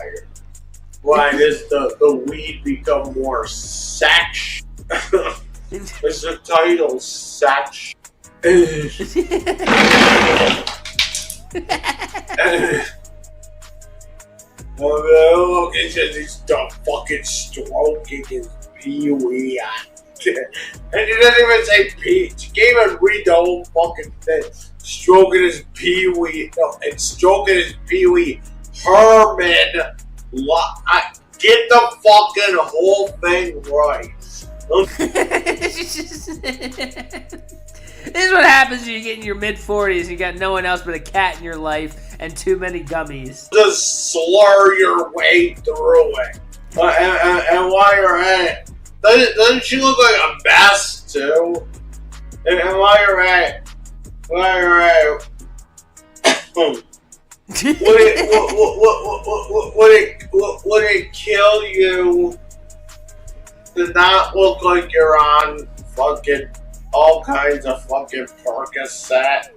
S6: Why does the weed become more sex? It's the title, sex. Oh, look, it's just he's done fucking stroking his pee-wee. And he doesn't even say pee. He can't even read the whole fucking thing. Stroking his pee-wee. No, it's stroking his pee-wee. Herman. Get the fucking whole thing right.
S7: This is what happens when you get in your mid-40s and you got no one else but a cat in your life and too many gummies.
S6: Just slur your way through it. And while you're at it, doesn't she look like a mess too? And while you're at it, would it kill you to not look like you're on fucking all kinds of fucking Percocet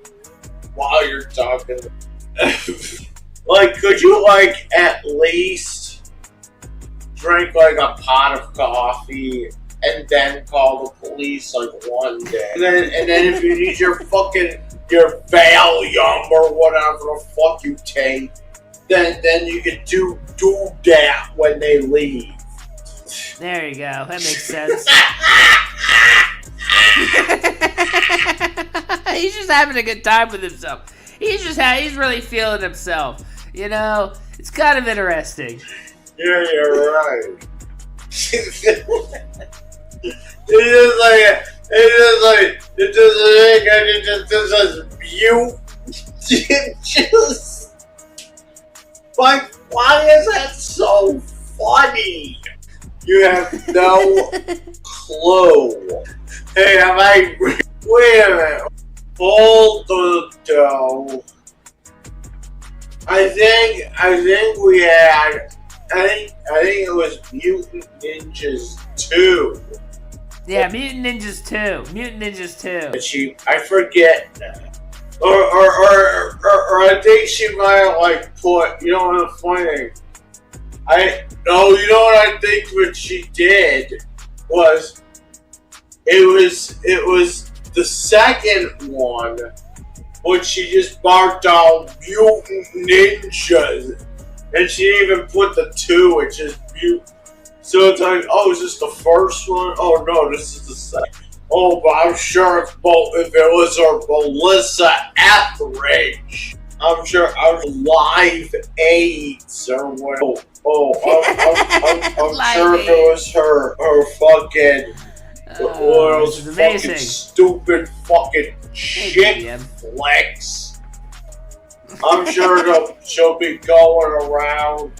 S6: while you're talking? Like, could you like at least drink like a pot of coffee and then call the police like one day? And then if you need your Valium or whatever the fuck you take, then you can do that when they leave.
S7: There you go. That makes sense. He's just having a good time with himself. He's really feeling himself. You know, it's kind of interesting.
S6: Yeah, you're right. Why is that so funny? You have no clue. Hey, wait a minute. Hold the dough. I think we had. I think it was Mutant Ninjas 2.
S7: Yeah, Mutant Ninjas 2. Mutant Ninjas 2.
S6: I forget now. Or I think she might have like put. You know what the funny thing? You know what I think what she did was. It was the second one, when she just marked down Mutant Ninjas, and she didn't even put the 2, it's just Mutant. So it's like, oh, is this the first one? Oh no, this is the second. Oh, but I'm sure if it was Melissa Etheridge, I'm sure I was Live AIDS or what. I'm sure if it was her fucking. One of those fucking stupid fucking shit flicks. I'm sure she'll be going around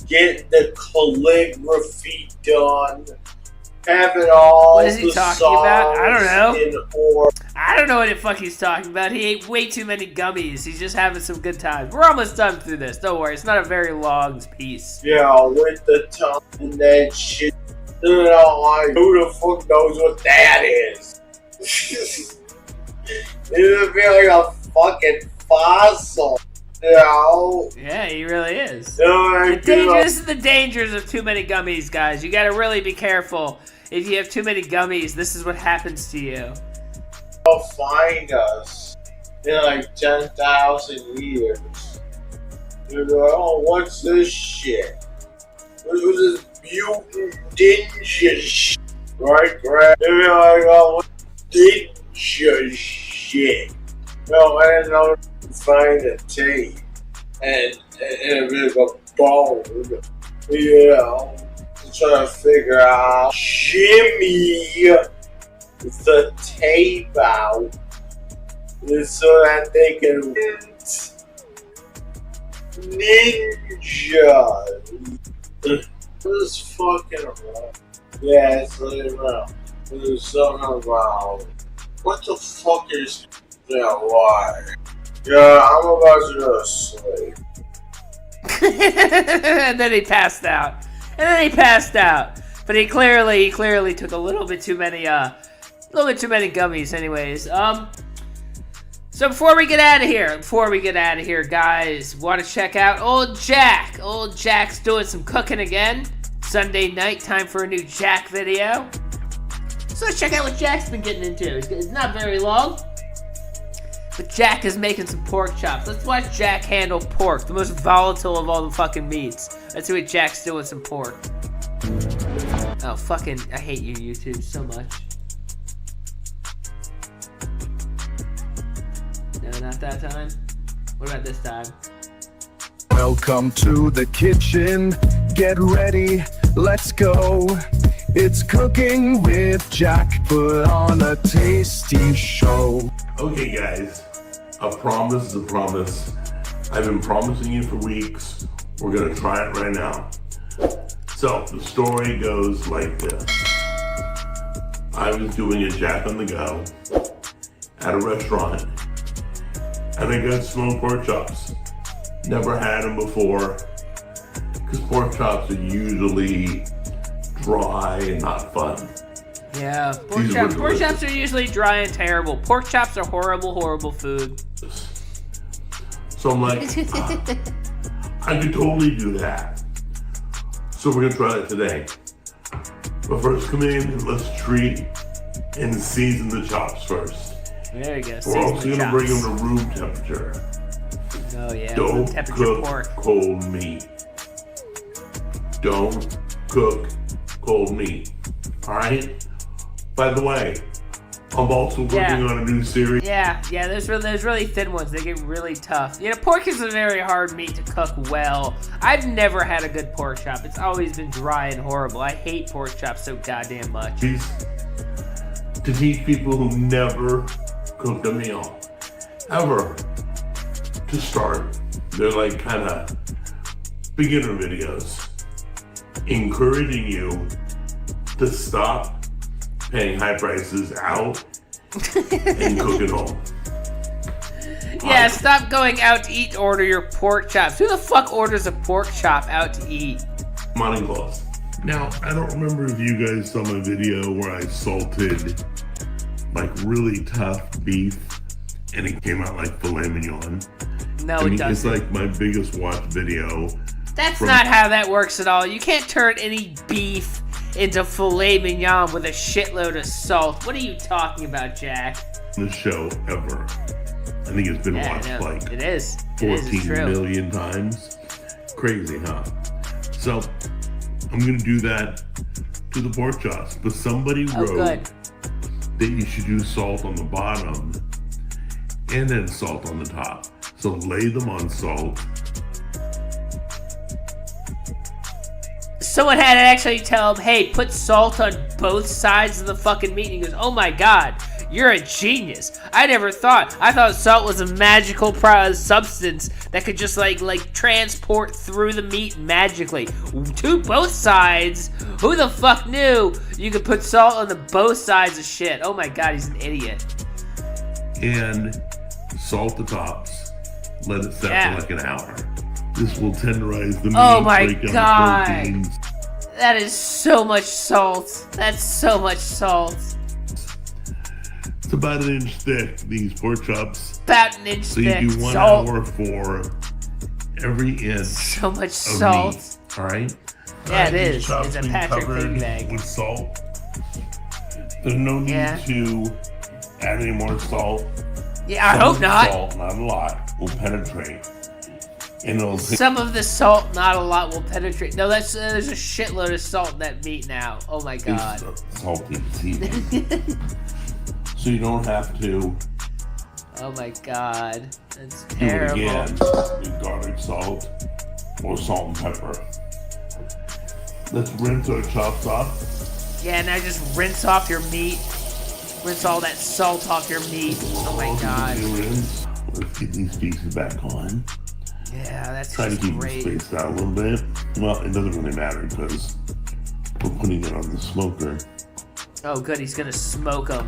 S6: getting the calligraphy done, having all
S7: what is he
S6: the
S7: talking
S6: songs
S7: about? I don't know.
S6: in order.
S7: I don't know what the fuck he's talking about. He ate way too many gummies. He's just having some good times. We're almost done through this. Don't worry. It's not a very long piece.
S6: Yeah, with the tongue and that shit. You know, like, who the fuck knows what that is? It'd be like a fucking fossil, you know?
S7: Yeah, he really is.
S6: You know,
S7: This is the dangers of too many gummies, guys. You gotta really be careful. If you have too many gummies, this is what happens to you.
S6: They'll find us in like 10,000 years. You're like, oh, what's this shit? What was this Mutant Ninja shit? Right, Greg? You're like, oh, what ninja shit? No, I didn't know to find a tape and a bit of a bone. You know, to try to figure out Jimmy the tape out so that they can ninja. This is fucking around. Yeah, it's really around. There's something around. What the fuck is that? Why? Yeah, I'm about to go to sleep.
S7: And then he passed out. But he clearly took a little bit too many gummies anyways. So before we get out of here, guys, want to check out old Jack. Old Jack's doing some cooking again. Sunday night, time for a new Jack video. So let's check out what Jack's been getting into. It's not very long, but Jack is making some pork chops. Let's watch Jack handle pork, the most volatile of all the fucking meats. Let's see what Jack's doing with some pork. Oh, fucking, I hate you, YouTube, so much. No, not that time. What about this time?
S9: Welcome to the kitchen. Get ready, let's go. It's cooking with Jack. Put on a tasty show.
S10: Okay, guys, a promise is a promise. I've been promising you for weeks. We're gonna try it right now. So the story goes like this. I was doing a Jack on the go at a restaurant, and I got smoked pork chops. Never had them before, because pork chops are usually dry and not fun.
S7: Yeah, pork chops are usually dry and terrible. Pork chops are horrible, horrible food.
S10: So I'm like, I could totally do that. So we're gonna try that today. But first, come in and let's treat and season the chops first.
S7: There you go.
S10: We're also gonna bring them to room temperature.
S7: Oh yeah,
S10: Don't
S7: room temperature
S10: cook
S7: pork.
S10: cold meat. Don't cook cold meat. Alright? By the way, I'm also working on a new series.
S7: Yeah, there's really thin ones. They get really tough. You know, pork is a very hard meat to cook well. I've never had a good pork chop. It's always been dry and horrible. I hate pork chops so goddamn much.
S10: To teach people who never cooked a meal, ever, to start. They're like kind of beginner videos, encouraging you to stop paying high prices out and cook at home.
S7: Yeah, stop going out to eat to order your pork chops. Who the fuck orders a pork chop out to eat?
S10: Morning gloves. Now, I don't remember if you guys saw my video where I salted like really tough beef and it came out like filet mignon.
S7: No,
S10: I mean,
S7: it doesn't.
S10: it's like my biggest watch video.
S7: That's not how that works at all. You can't turn any beef into filet mignon with a shitload of salt. What are you talking about, Jack?
S10: The show ever. I think it's been watched like
S7: it is.
S10: 14 million times. Crazy, huh? So I'm gonna do that to the pork chops. But somebody wrote that you should use salt on the bottom and then salt on the top. So lay them on salt.
S7: Someone had to actually tell him, hey, put salt on both sides of the fucking meat. And he goes, oh my god, you're a genius. I never thought. I thought salt was a magical substance that could just like transport through the meat magically. To both sides? Who the fuck knew you could put salt on the both sides of shit? Oh my god, he's an idiot.
S10: And salt the tops. Let it set for like an hour. This will tenderize the meat.
S7: Oh my
S10: break
S7: god.
S10: down the proteins.
S7: That is so much salt. That's so much salt.
S10: It's about an inch thick, these pork chops.
S7: About an inch thick.
S10: So you do 1
S7: salt.
S10: hour for every inch.
S7: So much salt.
S10: Meat, all right?
S7: Yeah, it is. It's a Patrick thing bag.
S10: With salt. There's no need to add any more salt.
S7: Yeah, I hope not.
S10: Salt, not a lot, will penetrate. And it'll
S7: Some of the salt, not a lot, will penetrate. No, there's a shitload of salt in that meat now. Oh my god.
S10: It's salty seasoning. So you don't have to.
S7: Oh my god. That's terrible.
S10: Do it again with garlic salt or salt and pepper. Let's rinse our chops off.
S7: Yeah, now just rinse off your meat. Rinse all that salt off your meat. Oh my god.
S10: Rinse. Let's get these pieces back on.
S7: Yeah, that's
S10: Try to
S7: just
S10: keep
S7: great.
S10: them spaced out a little bit. Well, it doesn't really matter because we're putting it on the smoker.
S7: Oh good, he's gonna smoke them.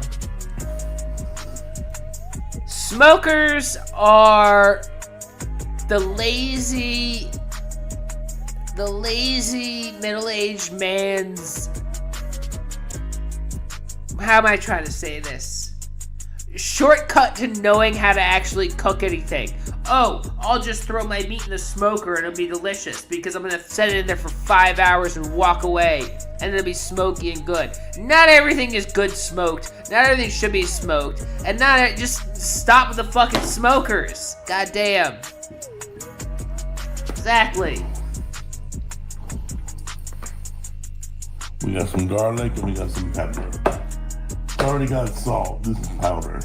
S7: Smokers are the lazy middle-aged man's, how am I trying to say this? shortcut to knowing how to actually cook anything. Oh, I'll just throw my meat in the smoker and it'll be delicious because I'm gonna set it in there for 5 hours and walk away and it'll be smoky and good. Not everything is good smoked. Not everything should be smoked. And just stop with the fucking smokers. God damn. Exactly.
S10: We got some garlic and we got some pepper. I already got salt. This is powder.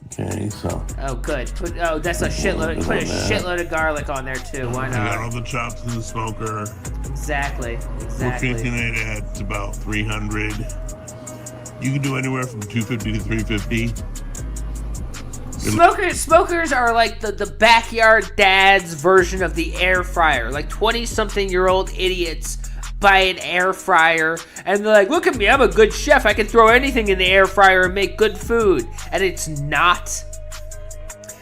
S10: Okay, so.
S7: Oh, good. That's a shitload. Put a shitload of garlic on there too. Why
S10: I got
S7: not?
S10: all the chops in the smoker.
S7: Exactly.
S10: We're cooking it at about 300. You can do anywhere from 250 to 350.
S7: Smokers are like the backyard dad's version of the air fryer. Like 20-something-year-old idiots buy an air fryer and they're like, look at me, I'm a good chef. I can throw anything in the air fryer and make good food. And it's not.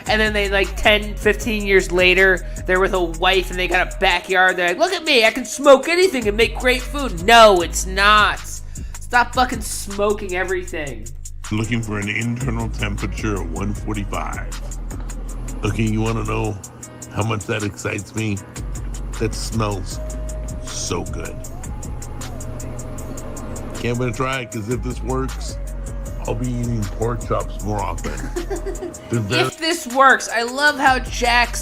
S7: And then they, like 10, 15 years later, they're with a wife and they got a backyard. They're like, look at me, I can smoke anything and make great food. No, it's not. Stop fucking smoking everything.
S10: Looking for an internal temperature of 145. Okay, you want to know how much that excites me? That smells so good. Can't wait to try it, because if this works, I'll be eating pork chops more often.
S7: If this works, I love how Jack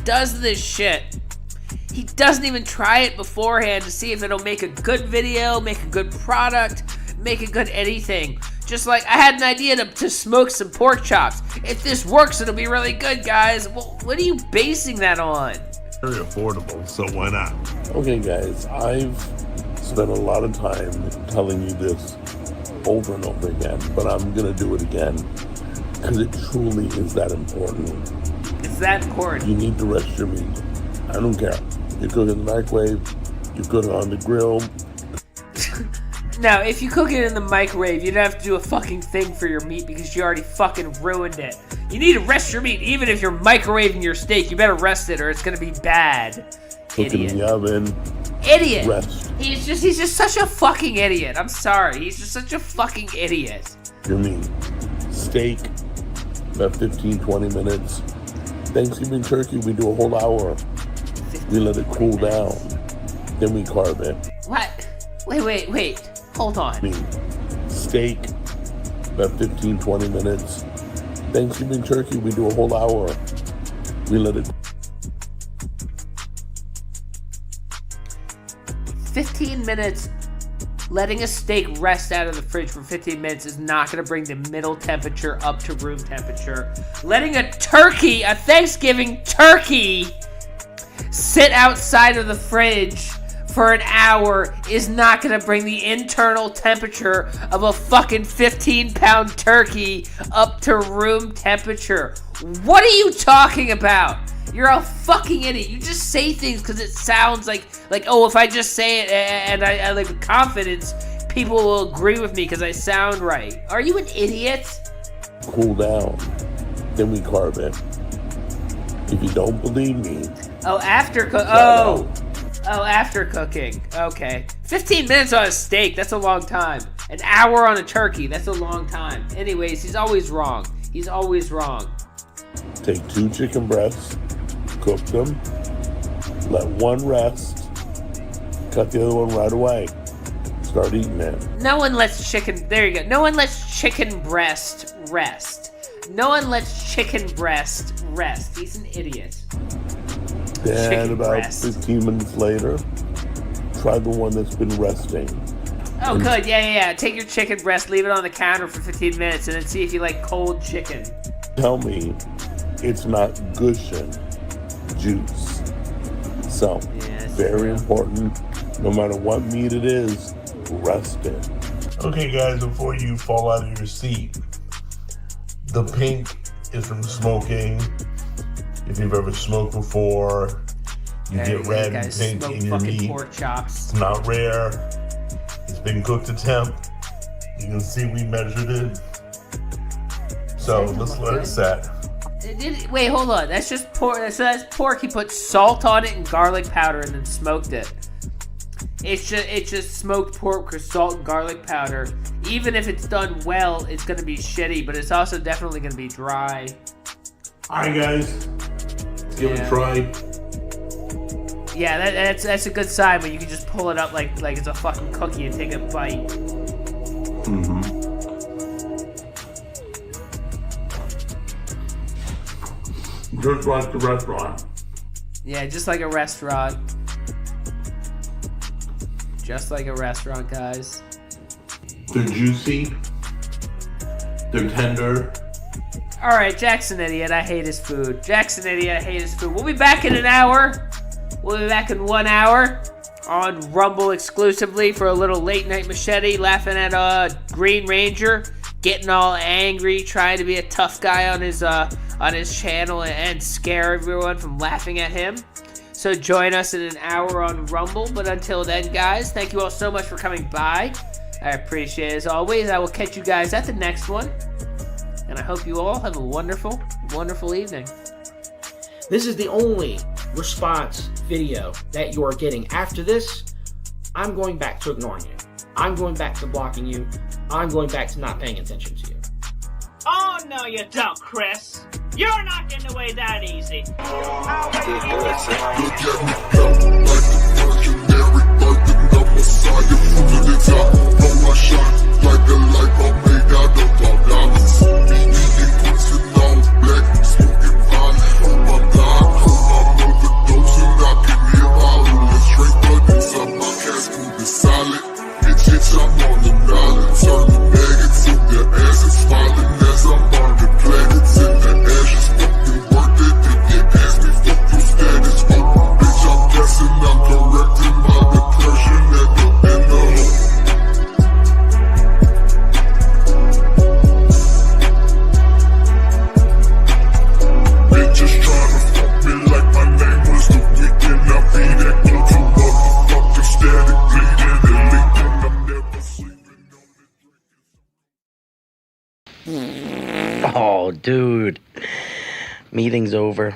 S7: does this shit. He doesn't even try it beforehand to see if it'll make a good video, make a good product, make a good anything. Just like, I had an idea to smoke some pork chops. If this works, it'll be really good, guys. Well, what are you basing that on?
S10: Very affordable, so why not? Okay, guys, I've spent a lot of time telling you this over and over again, but I'm gonna do it again because it truly is that important.
S7: It's that important.
S10: You need to rest your meat. I don't care. You cook it in the microwave, you cook it on the grill.
S7: Now, if you cook it in the microwave, you don't have to do a fucking thing for your meat because you already fucking ruined it. You need to rest your meat. Even if you're microwaving your steak, you better rest it or it's gonna be bad.
S10: Cook it in the oven.
S7: Idiot.
S10: Rest
S7: He's just such a fucking idiot. I'm sorry. He's just such a fucking idiot.
S10: your meat. Steak, about 15, 20 minutes. Thanksgiving turkey, we do a whole hour. We let it cool down. Then we carve it.
S7: What? Wait. Hold on.
S10: Steak, about 15, 20 minutes. Thanksgiving turkey, we do a whole hour. We let it.
S7: 15 minutes. Letting a steak rest out of the fridge for 15 minutes is not going to bring the middle temperature up to room temperature. Letting a Thanksgiving turkey, sit outside of the fridge for an hour is not going to bring the internal temperature of a fucking 15-pound turkey up to room temperature. What are you talking about? You're a fucking idiot. You just say things because it sounds like, oh, if I just say it and I like with confidence, people will agree with me because I sound right. Are you an idiot?
S10: Cool down. Then we carve it. If you don't believe me.
S7: Oh, after cooking. Okay. 15 minutes on a steak, that's a long time. An hour on a turkey, that's a long time. Anyways, he's always wrong.
S10: Take 2 chicken breasts, cook them, let one rest, cut the other one right away. Start eating it.
S7: No one lets chicken breast rest. He's an idiot.
S10: Then
S7: Chicken
S10: about
S7: breast.
S10: 15 minutes later, try the one that's been resting.
S7: Oh, good. Yeah. Take your chicken breast, leave it on the counter for 15 minutes, and then see if you like cold chicken.
S10: Tell me it's not gushin juice. So, very important. No matter what meat it is, rest it. Okay, guys, before you fall out of your seat, the pink is from smoking. If you've ever smoked before, you get red and pink in your meat.
S7: Pork chops.
S10: It's not rare. It's been cooked to temp. You can see we measured it. So let's let it set.
S7: Wait, hold on. That's just pork. So that's pork. He put salt on it and garlic powder and then smoked it. It's just smoked pork with salt and garlic powder. even if it's done well, it's gonna be shitty, but it's also definitely gonna be dry.
S10: Alright guys, let's give it a try.
S7: Yeah, that's a good sign when you can just pull it up like it's a fucking cookie and take a bite.
S10: Just like the restaurant.
S7: Yeah, just like a restaurant. Just like a restaurant, guys.
S10: They're juicy. They're tender.
S7: Alright, Jack's an idiot. I hate his food. Jack's an idiot. I hate his food. We'll be back in an hour. We'll be back in 1 hour on Rumble exclusively for a little late night machete, laughing at Green Ranger, getting all angry, trying to be a tough guy on his channel and scare everyone from laughing at him. So join us in an hour on Rumble. But until then, guys, thank you all so much for coming by. I appreciate it as always. I will catch you guys at the next one. And I hope you all have a wonderful, wonderful evening.
S11: This is the only response video that you are getting. After this, I'm going back to ignoring you. I'm going back to blocking you. I'm going back to not paying attention to you.
S12: Oh, no, you don't, Chris. You're not getting away that easy.
S13: Oh, dude. Meeting's over.